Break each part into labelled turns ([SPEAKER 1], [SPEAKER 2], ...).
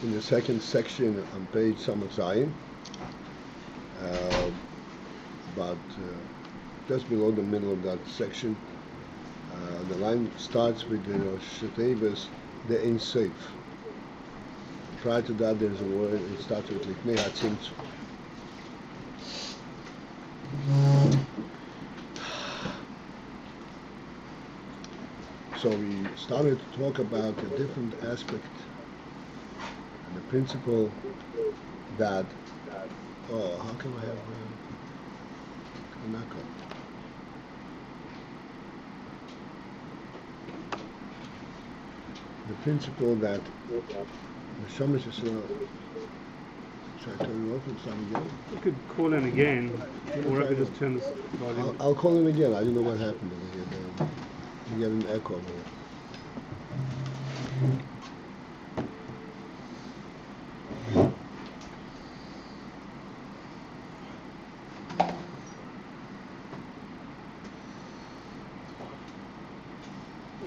[SPEAKER 1] in the second section on page Ayin, but just below the middle of that section, the line starts with the Shetevas, de-ein. Prior to that, there's a word, it starts with Lifnei HaTzimtzum. So we started to talk about a different aspect and the principle that, how can I have a knuckle? The principle that the Shomesh is, should I turn it off and start again?
[SPEAKER 2] You could call in again, or I could just turn this volume.
[SPEAKER 1] I'll call in again. I don't know what happened over here. You get an echo over here.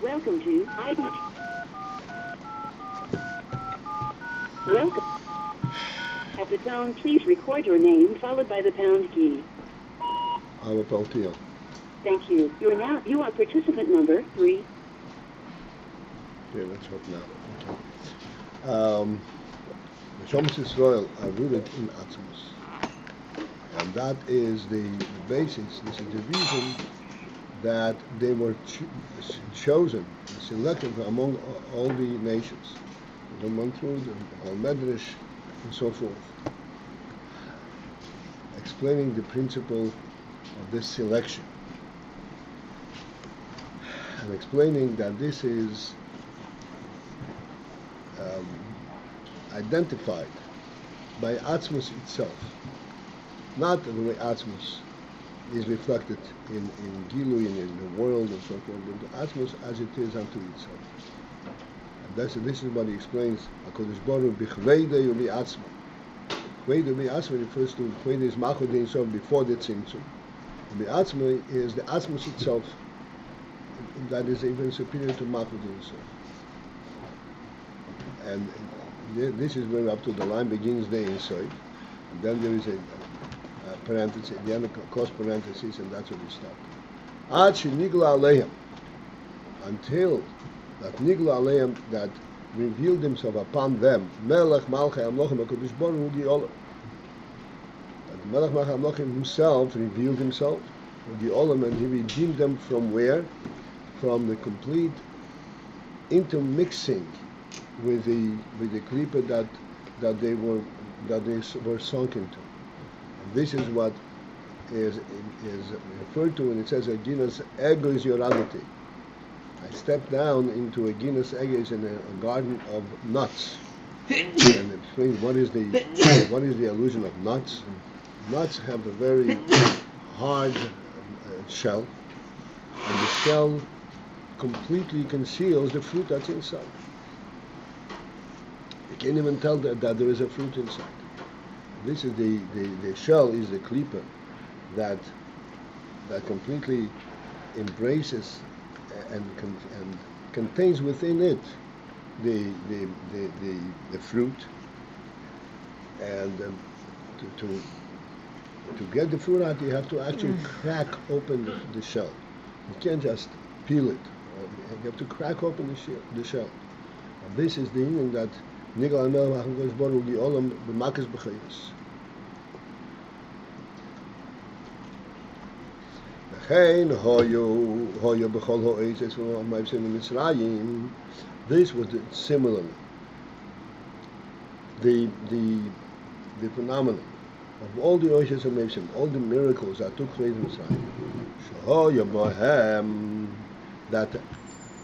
[SPEAKER 3] Welcome to AyinBase. Welcome. At the tone, please record your name followed by the pound key.
[SPEAKER 1] I'm a Paltiel.
[SPEAKER 3] Thank you. You are participant number 3.
[SPEAKER 1] Okay, let's hope now. Okay. The Shomesh Israel are rooted in Atzmos. And that is the basis, this is the reason that they were chosen, selected among all the nations. The Mantrud, the Al-Medrash, and so forth. Explaining the principle of this selection. And explaining that this is identified by Atzmos itself, not the way Atzmos is reflected in Gilui and in the world and so forth, but the Atzmos as it is unto itself. And this is what he explains. HaKadosh Baruch Hu b'chveidei u'bi'atzmo. Chveidei u'bi'atzmo refers to chveidei is machod ein sof before the tzimtzum. Bi'atzmo is the Atzmos itself, that is even superior to machod ein sof. And this is where up to the line begins de-ein sof. And then there is a parenthesis, at the end of close parentheses, and that's where we stop. Ad shenigla aleim, until that nigla aleim, that revealed himself upon them, Melech Malchei Amlochim HaKadosh Baruch Hu Giolam. That the Melech Malchei Amlochim himself revealed himself, Giolam, and he redeemed them from where? From the complete intermixing with the klipa that they were sunk into. This is what is referred to when it says Aginas ego is yoradati. I stepped down into Aginas ego in a garden of nuts, and it explains what is the illusion of nuts. Nuts have a very hard shell, and the shell completely conceals the fruit that's inside. You can't even tell that there is a fruit inside. This is the shell is the klipa that completely embraces and contains within it the fruit, and to get the fruit out, you have to actually crack open the shell. You can't just peel it. You have to crack open the shell. And this is the meaning that Nigal Amel HaKadosh Baruch Hu Giolam b'makas b'chayus. V'chein hoyu b'chol ha'otzes v'ma'ivsim Mitzrayim. This was similarly the phenomenon of all the oases of Mevsim, all the miracles that took place in Mitzrayim. Shehoyu b'hem, that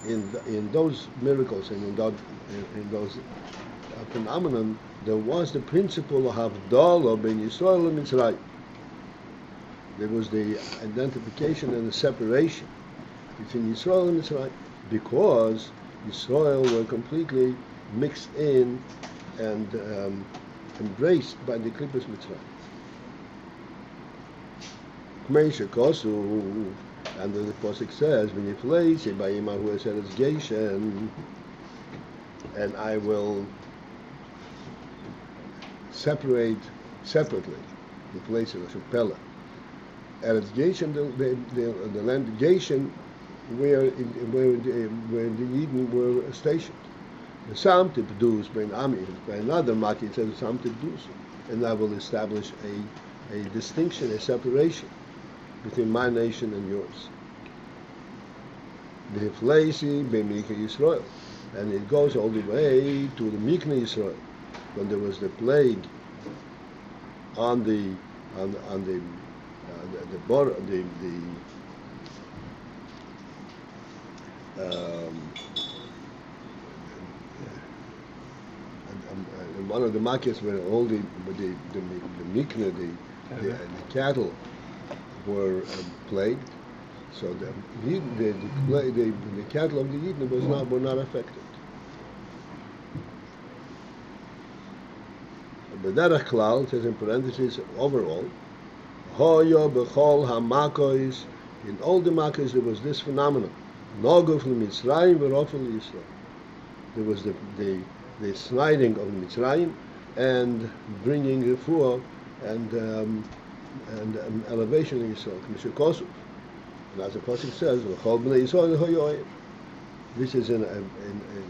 [SPEAKER 1] in those miracles and in those phenomenon, there was the principle of Havdalah ben Yisrael and Mitzrayim. There was the identification and the separation between Yisrael and Mitzrayim, because Yisrael were completely mixed in and embraced by the Klippas Mitzrayim. K'mei shekosu, and the Pasuk says, "V'niflei shebayimahu eseres Geshem," and I will separately the places of Pella. And it's Gation, the land Gation, where the Eden were stationed. The Sam to produce by another Maki, it says Sam to produce, and that will establish a distinction, a separation between my nation and yours. The Hifleisi B'Mikna Yisrael, and it goes all the way to the Mikna Yisrael, when there was the plague on the border, one of the markets where all the Mikna, the cattle were plagued, so the cattle of the Eden were not affected. But that Klal says in parentheses overall, Hoyo bechol hamakois, in all the makkos there was this phenomenon. Nogu from Mitzrayim v'rofel Yisrael. There was the sliding of Mitzrayim and bringing refuah and elevation in Yisrael. And as the pasuk says, v'chol bnei Yisrael hoyoyim. This is in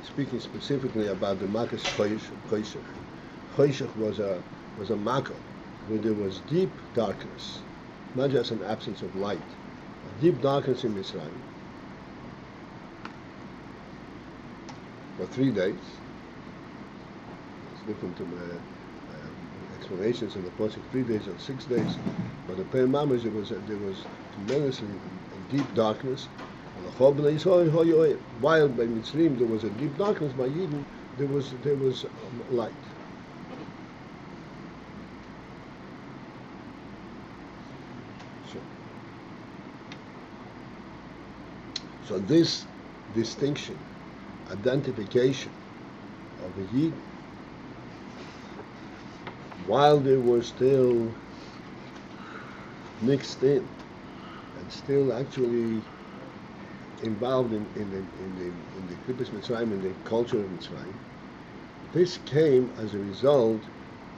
[SPEAKER 1] speaking specifically about the makkos Choshech. Choshech was a makkah where there was deep darkness, not just an absence of light, a deep darkness in Mitzrayim for 3 days. It's different to explanations in the Pasuk 3 days or 6 days, but the Pei Mamash there was tremendously deep darkness. While by Mitzrayim there was a deep darkness, by Eden there was light. So this distinction, identification of the Yid, while they were still mixed in and still actually involved in the Klippus Mitzrayim, in the culture of Mitzrayim, this came as a result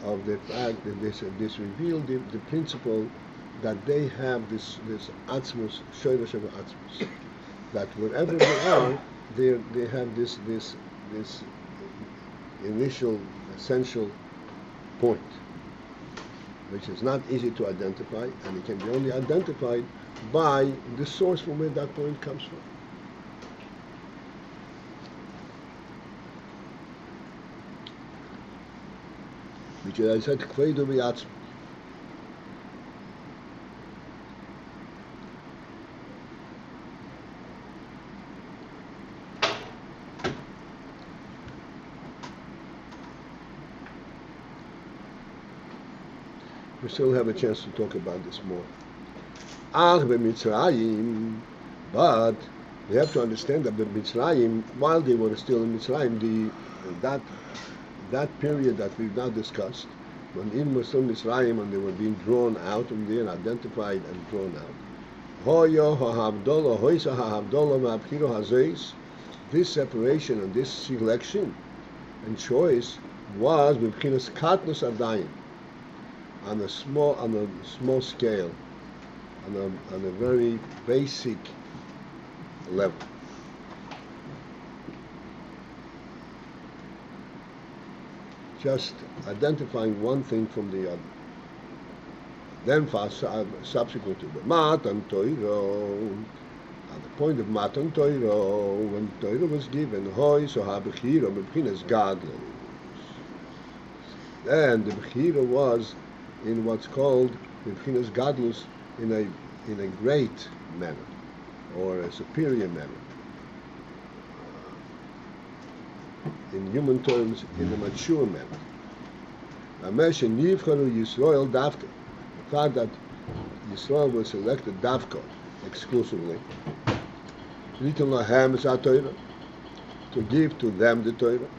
[SPEAKER 1] of the fact that this revealed the principle that they have this atzmus, shoyra sheva atzmus, that wherever they are, they have this initial essential point, which is not easy to identify, and it can be only identified by the source from where that point comes from. Which I said, kvedo v'yatzmo. We still have a chance to talk about this more. But we have to understand that the Mitzrayim, while they were still in Mitzrayim, that period that we've now discussed, when Eden was still in Mitzrayim and they were being drawn out from there, identified and drawn out. This separation and this selection and choice was b'chinas katnus adayin, on a small scale, on a very basic level. Just identifying one thing from the other. Then subsequent to the Matan Torah, at the point of Matan Torah, when Torah was given, Hoy so habechira b'chinas gadlus. Then the bechira was in what's called b'chinas gadlus, in a great manner or a superior manner. In human terms, in a mature manner. The fact that Yisrael was selected Davka exclusively, to give to them the Torah,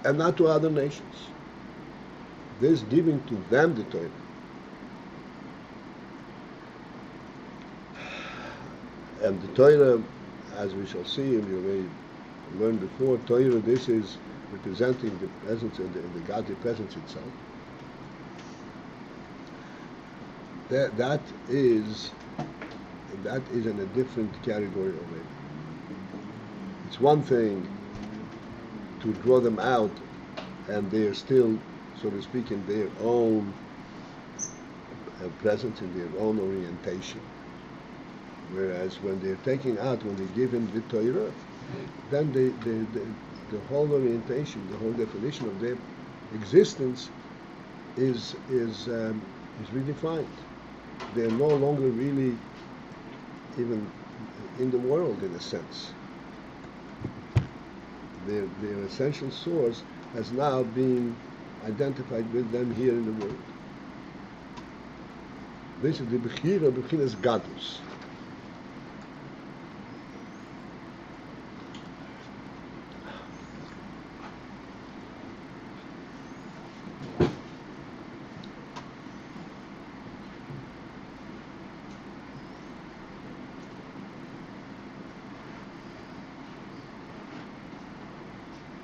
[SPEAKER 1] and not to other nations. This giving to them the Torah and the Torah, as we shall see, and we already we learned before, Torah, this is representing the presence and the godly presence itself. That is in a different category already. It's one thing to draw them out, and they're still, so to speak, in their own presence, in their own orientation. Whereas when they're taking out, when they give him the Torah, then the whole orientation, the whole definition of their existence is redefined. They're no longer really even in the world, in a sense. Their essential source has now been identified with them here in the world. This is the Bechinas Gadlus.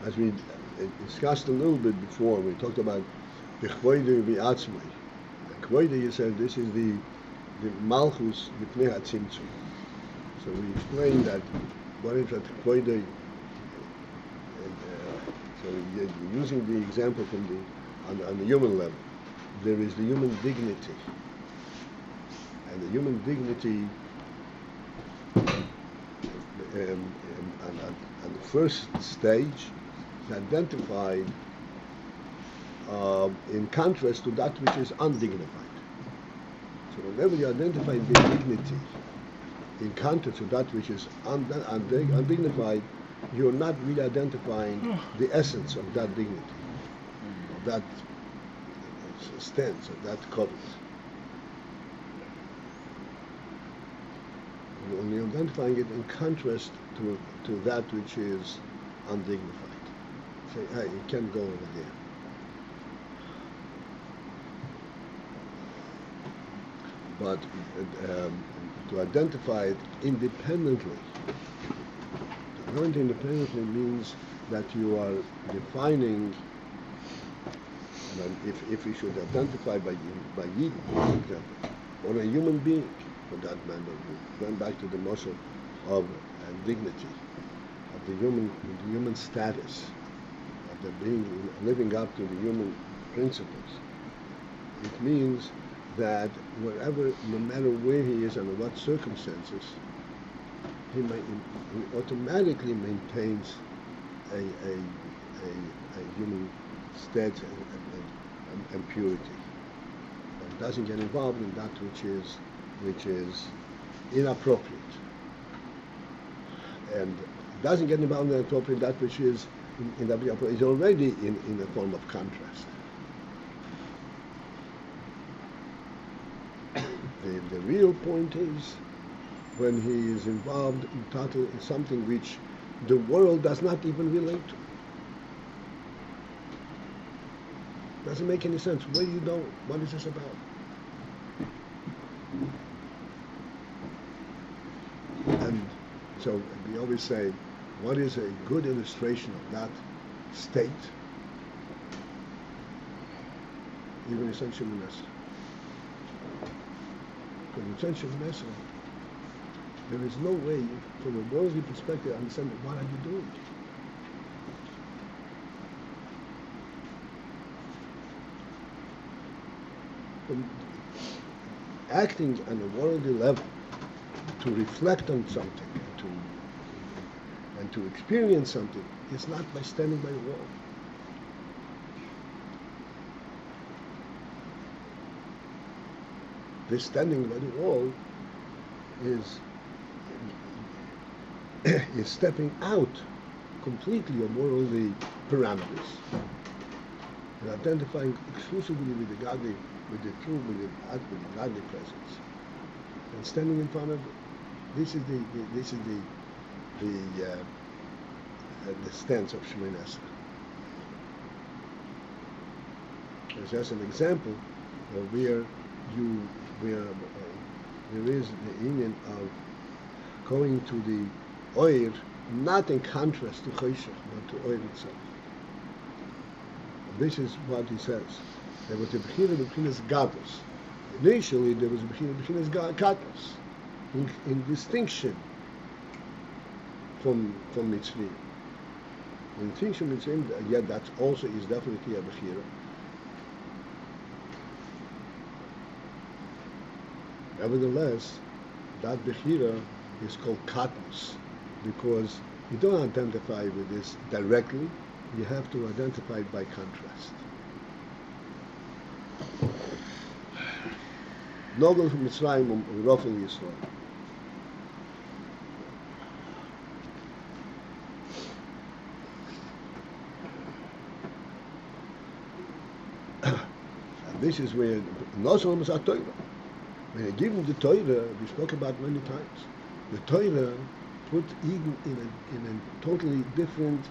[SPEAKER 1] As we discussed a little bit before, we talked about the Chvoide v'atzmai. The Chvoide, you said, this is the Malchus B'pnei HaTzimtzum. So we explained that what is that Chvoide? So you're using the example from on the human level. There is the human dignity, and the human dignity on the first stage is identified in contrast to that which is undignified. So whenever you identify the dignity in contrast to that which is undignified, you're not really identifying the essence of that dignity, of that stance, of that covenant. When you're identifying it in contrast to that which is undignified. Say, hey, you can't go over there. But to identify it independently, to learn independently means that you are defining, if we should identify by Yid, for example, or a human being, for that matter, going back to the muscle of dignity, of the human status, of the being living up to the human principles. It means that wherever, no matter where he is under what circumstances, he automatically maintains a human state and purity, and doesn't get involved in that which is inappropriate, and doesn't get involved in that which is is already in a form of contrast. The real point is when he is involved in something which the world does not even relate to. Doesn't make any sense. What do you know? What is this about? And so we always say, what is a good illustration of that state? Even essential mess. From essential mess, there is no way, from a worldly perspective, to understand what are you doing. From acting on a worldly level to reflect on something and to experience something, it's not by standing by the wall. This standing by the wall is stepping out completely of worldly parameters and identifying exclusively with the godly, with the true, with the godly presence, and standing in front of it. This is the stance of Shemoneh Esrei. As an example of where there is the union of going to the Oir not in contrast to Choshech, but to oil itself. And this is what he says. There was a Bechira B'chinas Gadlus. Initially, there was a Bechira B'chinas Gadlus, in distinction from Mitzrayim. In distinction from Mitzrayim, yet that also is definitely a Bechira. Nevertheless, that Bechira is called Katmus, because you don't identify with this directly, you have to identify it by contrast. Nogel from Mitzrayim Rofel Yisrael. And this is where Nosson was a Torah. When you give him the Torah, we spoke about many times. The Torah put Eden in a totally different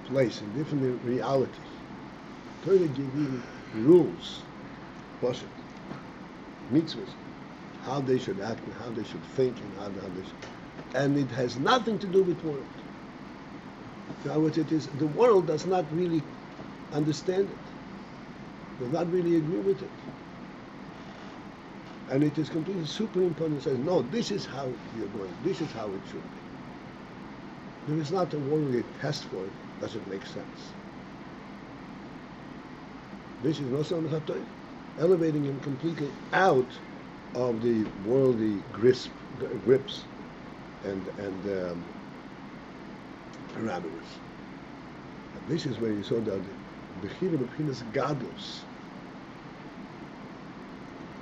[SPEAKER 1] place, in different reality. Torah gave Eden rules, mitzvahs, how they should act and how they should think and how they should. And it has nothing to do with world. In other words, it is the world does not really understand it, does not really agree with it. And it is completely superimposed and says, no, this is how you're going, this is how it should be. There is not a worldly test for it, does it make sense? This is no Samach HaTorah, elevating him completely out of the worldly grips and parameters. And this is where you saw that the Bechira B'chinas Gadlus,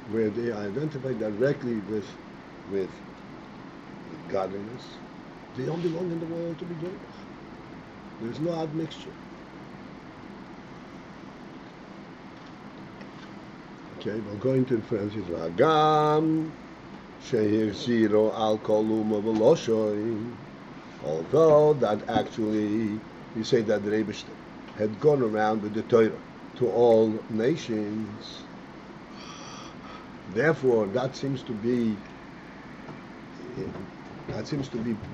[SPEAKER 1] where they are identified directly with godliness. They don't belong in the world to begin with. There's no admixture. Okay, we'll go into Francis Vagam Shehir Al Koluma Veloshoy. Although that actually we say that the Rebbe had gone around with the Torah to all nations. Therefore, that seems to be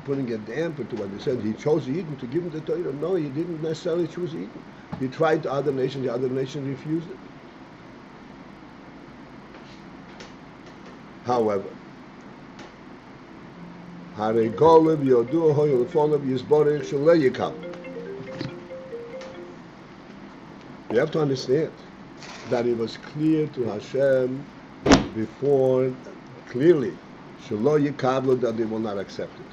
[SPEAKER 1] putting a damper to what he said. He chose Eden to give him the Torah. No, he didn't necessarily choose Eden. He tried other nations. The other nation refused it. However, you have to understand that it was clear to Hashem before, clearly, that they will not accept it.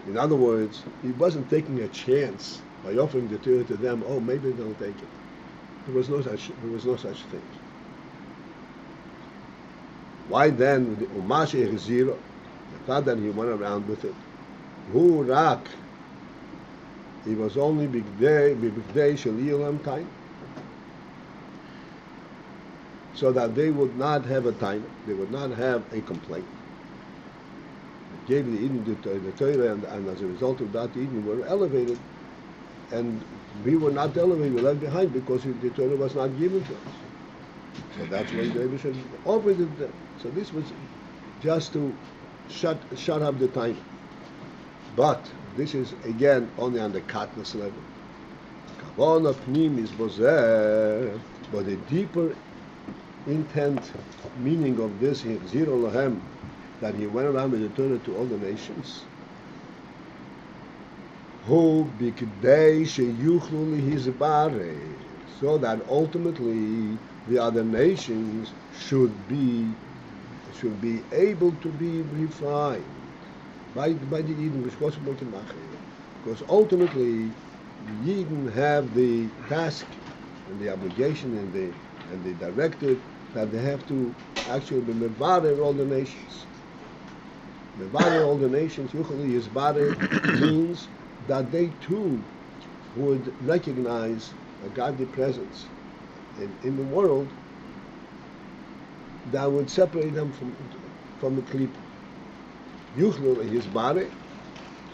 [SPEAKER 1] In other words, he wasn't taking a chance by offering the Torah to them. Oh, maybe they'll take it. There was no such thing. Why then, with the Umashe Zero, the fact that he went around with it, Hu Rak, he was only big day Shalilam time, so that they would not have a time, they would not have a complaint. He gave the Eden the Torah, and as a result of that, the Eden were elevated, and we were not elevated, we were left behind because the Torah was not given to us. So that's why David said, offered it them. So this was just to shut up the time. But this is again only on the katnas level. Kavanah pnim is bozer, but the deeper intent meaning of this zero lahem, that he went around with the Torah to all the nations. Who bikdei sheyuchlu lihizbare, so that ultimately the other nations should be able to be refined by the Eden, because ultimately the Eden have the task and the obligation and the directive that they have to actually be mevarer all the nations. Mevarer all the nations, Yuchali Yizbarer, means that they too would recognize a godly presence in the world that would separate them from the Klip. Yuchlu his body,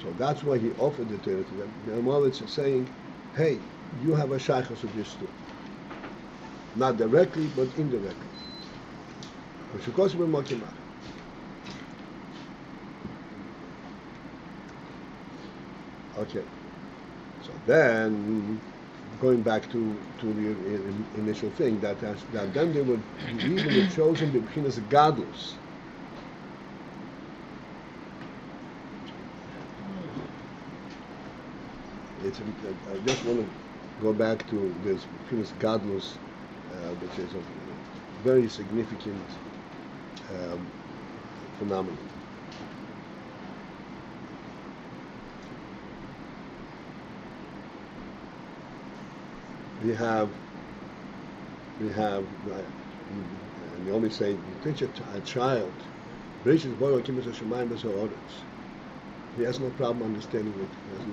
[SPEAKER 1] so that's why he offered the Torah to them. The Amalek is saying, hey, you have a shaychus of this too. Not directly, but indirectly. Okay. So then, going back to the initial thing, that then they would even the chosen b'chinas gadlus. I just want to go back to this b'chinas gadlus, which is a very significant phenomenon. We have, and we always say, you teach a child, he has no problem understanding it, he has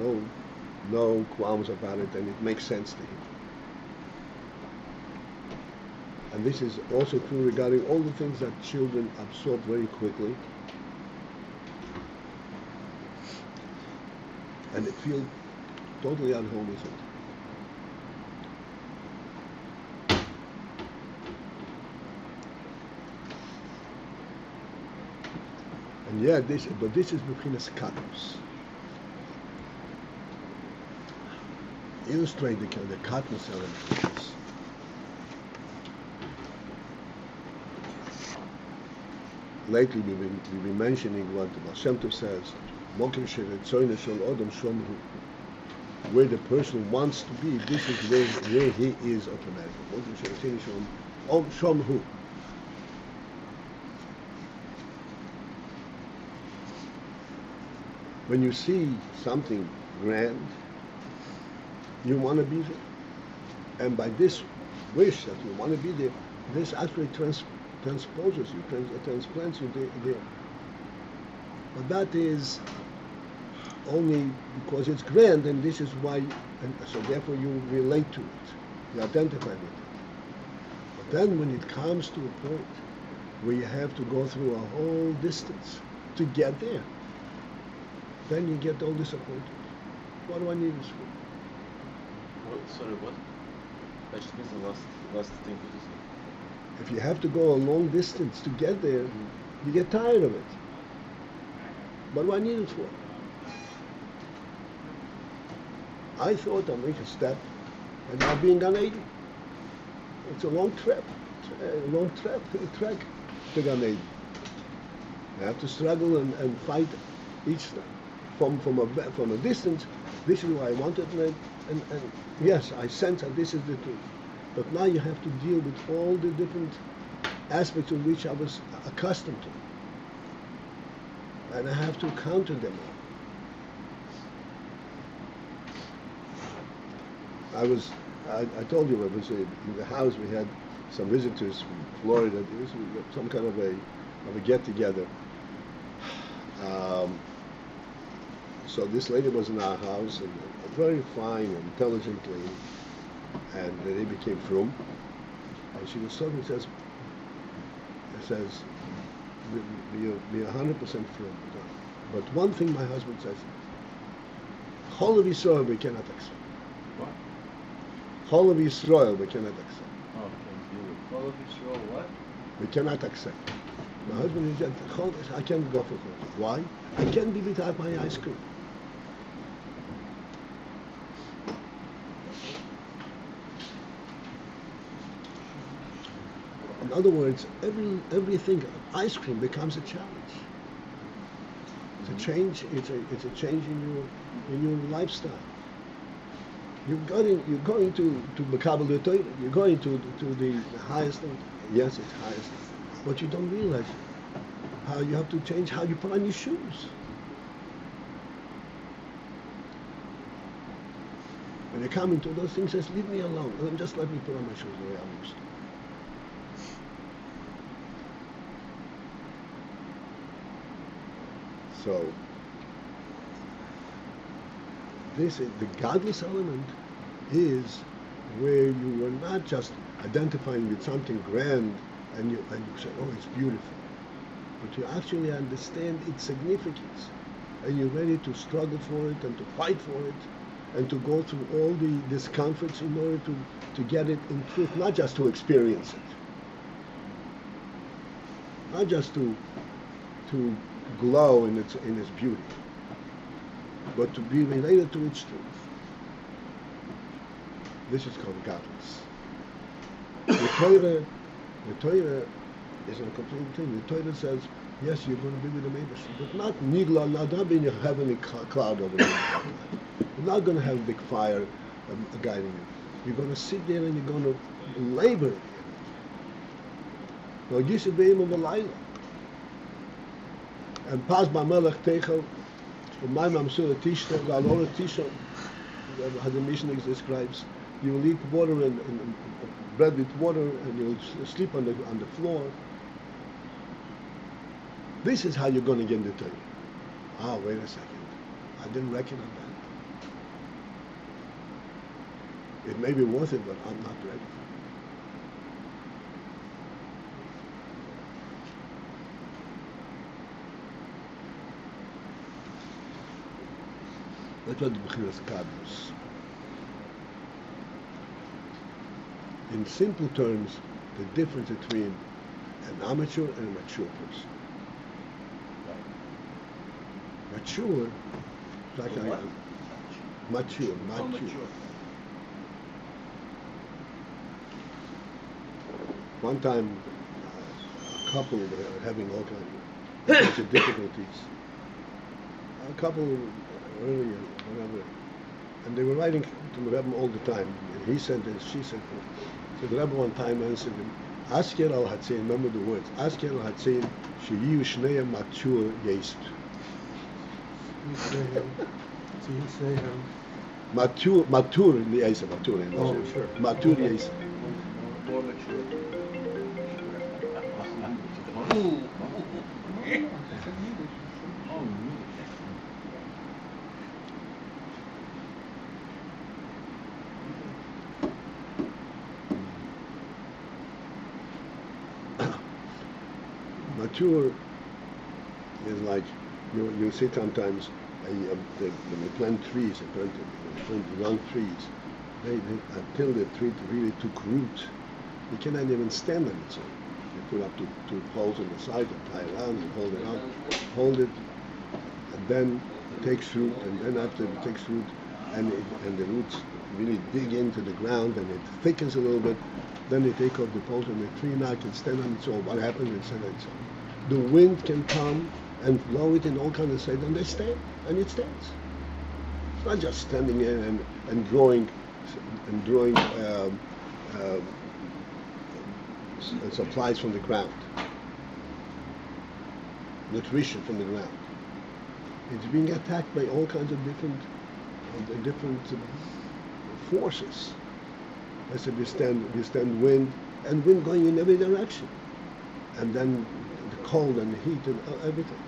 [SPEAKER 1] no qualms about it, and it makes sense to him. And this is also true regarding all the things that children absorb very quickly, and they feel totally at home with it. And yeah, this is b'chinas katnus. Illustrate the katnus element of this. Lately, we've been mentioning what the Baal Shem Tov says, "Mokim sheretzoyne shel odom shom hu." Where the person wants to be, this is where he is automatically. Mokim sheretzoyne shom hu. When you see something grand, you want to be there. And by this wish that you want to be there, this actually transposes you, transplants you there. But that is only because it's grand, and this is why, and so therefore you relate to it, you identify with it. But then when it comes to a point where you have to go through a whole distance to get there, then you get all disappointed. What do I need this for?
[SPEAKER 4] Sorry, what? That just means the last thing that you said.
[SPEAKER 1] If you have to go a long distance to get there, you get tired of it. What do I need it for? I thought I'll make a step and I'll be in Gan Eden. It's a long trek to Gan Eden. You have to struggle and fight each step. From a distance, this is what I wanted, and yes, I sense that this is the truth. But now you have to deal with all the different aspects of which I was accustomed to, and I have to counter them all. I told you, I was in the house. We had some visitors from Florida. There was some kind of a get together. So this lady was in our house, and very fine and intelligent lady, and they became frum. And she was talking, says, be 100% frum. But one thing my husband says, Chol of Yisrael we cannot accept.
[SPEAKER 4] What?
[SPEAKER 1] Chol of Yisrael we cannot accept.
[SPEAKER 4] Oh, okay. Chol of Yisrael what?
[SPEAKER 1] We cannot accept. My husband said, I can't go for Chol. Why? I can't be without my ice cream. In other words, everything, ice cream becomes a challenge. It's a change. It's a change in your lifestyle. You're going to Makabel the Torah. You're going to the highest thing. Yes, it's highest, but you don't realize how you have to change how you put on your shoes. When you come into those things, says, leave me alone. Just let me put on my shoes the way I'm used to. So, this is the godless element is where you are not just identifying with something grand and you say, oh, it's beautiful, but you actually understand its significance, and you're ready to struggle for it and to fight for it and to go through all the discomforts in order to get it in truth, not just to experience it, not just to glow in its beauty. but to be related to its truth. This is called godless. The Torah is a complete thing. The Torah says, yes, you're going to be with the neighbors, but not nigla, not being a heavenly cloud over you. You're not going to have a big fire guiding you. You're going to sit there and you're going to labor. And pas b'melech techel, u'mayim amsur tishta, v'alor tisha, as the Mishnah describes, you will eat water and bread with water, and you'll sleep on the floor. This is how you're going to get the Torah. Ah, wait a second. I didn't reckon on that. It may be worth it, but I'm not ready. That's what the Bechiras Kadmos. In simple terms, the difference between an amateur and a mature person. Mature, like mature. One time, a couple were having all kinds of difficulties. A couple earlier, whatever, and they were writing to the Rebbe all the time. And he said this, she said that. So the Rebbe one time answered him, Asker al Hatzein, remember the words, Asker al Hatzein, sheyiu shneim mature yesud. Mature in the Yesud, mature in the
[SPEAKER 2] Oh, sure.
[SPEAKER 1] Mature Yesud.
[SPEAKER 4] More mature.
[SPEAKER 1] Mature is like you see sometimes when you plant trees, you plant young trees, they until the tree really took root, you cannot even stand on its own. You put up two poles on the side and tie it around and hold it, and then it takes root, and then after it takes root, and the roots really dig into the ground and it thickens a little bit, then they take off the poles and the tree now can stand on its own. What happens when it stands on its own? The wind can come and blow it in all kinds of shades, and they stand, and it stands. It's not just standing there and drawing supplies from the ground, nutrition from the ground. It's being attacked by all kinds of different forces. I said we stand wind, and wind going in every direction, and then the cold and the heat and everything.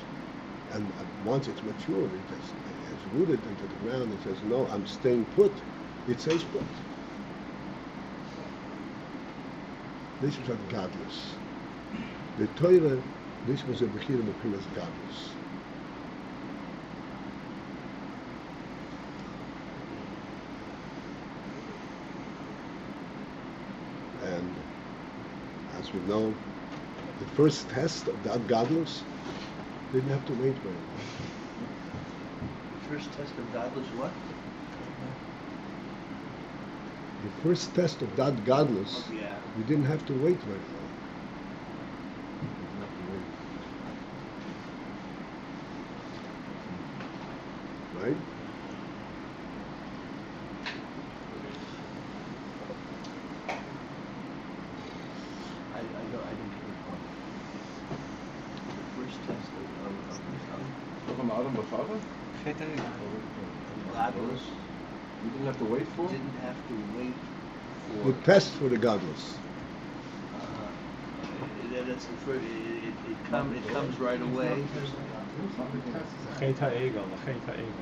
[SPEAKER 1] And once it's mature, it's rooted into the ground and says, no, I'm staying put. It stays put. This was what godless. The Torah, this was a Bechira Mepilas godless. And as we know, the first test of that godless didn't have to wait very long.
[SPEAKER 5] The first test of God was what?
[SPEAKER 1] The first test of that godless,
[SPEAKER 5] Oh, yeah.
[SPEAKER 1] we didn't have to wait very long. Right?
[SPEAKER 5] I didn't get the point. The first test of
[SPEAKER 4] From Adam Bafava?
[SPEAKER 5] God was,
[SPEAKER 4] You didn't have to wait for it?
[SPEAKER 5] didn't have to wait
[SPEAKER 1] The
[SPEAKER 5] for.
[SPEAKER 1] test for the godless.
[SPEAKER 5] That's the first. It comes right away.
[SPEAKER 2] Chet ha'egel, the chet ha'egel.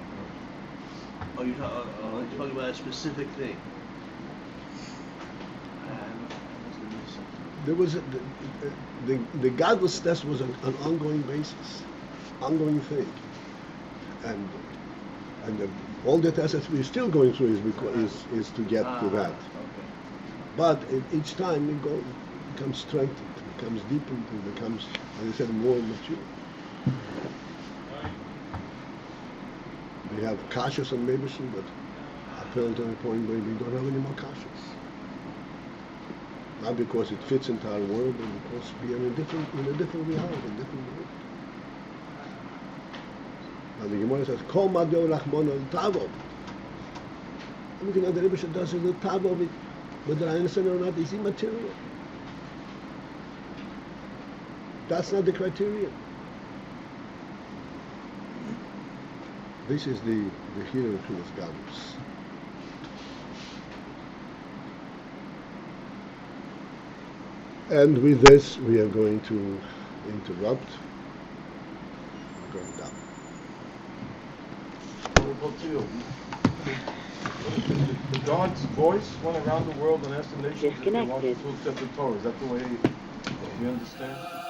[SPEAKER 5] Oh, you're talking about a specific thing.
[SPEAKER 1] There was the godless test was an ongoing basis, ongoing thing, and all the tests that we're still going through is to get to that.
[SPEAKER 5] Okay.
[SPEAKER 1] But each time it becomes strengthened, becomes deepened, and becomes, as I said, more mature. We have kashas on Mebishim, but apparently to a point where we don't have any more kashas. Not because it fits into our world, but because we are in a different reality, a different world. Now the Gemara says, Kol madyo rachmon al tavo. Everything that the Rebbe does is the tavo, whether I understand it or not, is immaterial. That's not the criterion. This is the hero of his Gallus. And with this, we are going to interrupt. We're going down.
[SPEAKER 6] Paltiel. God's voice went around the world and asked the nations if they wanted to accept the Torah. Is that the way you understand?